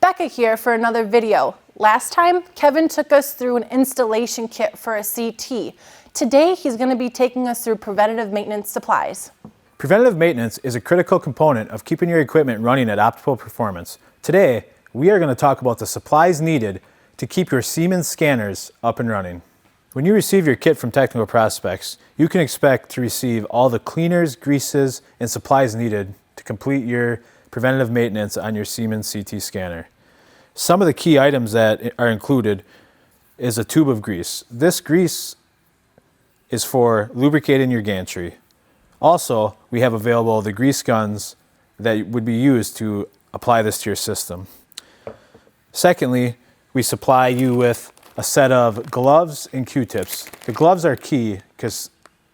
Becca here for another video. Last time, Kevin took us through an installation kit for a CT. Today, he's going to be taking us through preventative maintenance supplies. Preventative maintenance is a critical component of keeping your equipment running at optimal performance. Today, we are going to talk about the supplies needed to keep your Siemens scanners up and running. When you receive your kit from Technical Prospects, you can expect to receive all the cleaners, greases, and supplies needed to complete your preventative maintenance on your Siemens CT scanner. Some of the key items that are included is a tube of grease. This grease is for lubricating your gantry. Also, we have available the grease guns that would be used to apply this to your system. Secondly, we supply you with a set of gloves and Q-tips. The gloves are key because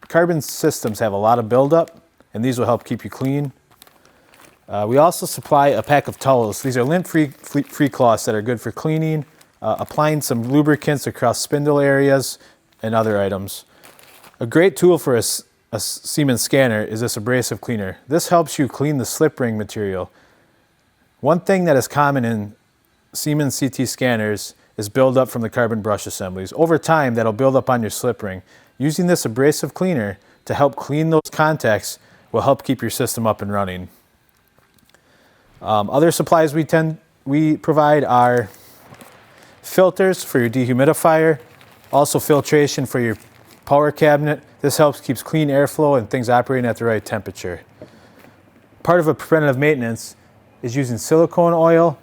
carbon systems have a lot of buildup, and these will help keep you clean. We also supply a pack of towels. These are lint-free cloths that are good for cleaning, applying some lubricants across spindle areas, and other items. A great tool for a Siemens scanner is this abrasive cleaner. This helps you clean the slip ring material. One thing that is common in Siemens CT scanners is buildup from the carbon brush assemblies. Over time, that'll build up on your slip ring. Using this abrasive cleaner to help clean those contacts will help keep your system up and running. Other supplies we provide are filters for your dehumidifier, also filtration for your power cabinet. This helps keeps clean airflow and things operating at the right temperature. Part of a preventative maintenance is using silicone oil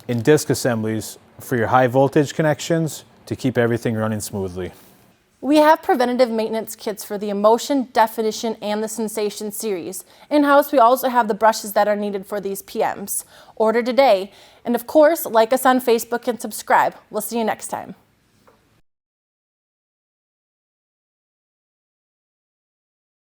in disc assemblies for your high voltage connections to keep everything running smoothly. We have preventative maintenance kits for the Emotion, Definition, and the Sensation series. In-house, we also have the brushes that are needed for these PMs. Order today, and of course, like us on Facebook and subscribe. We'll see you next time.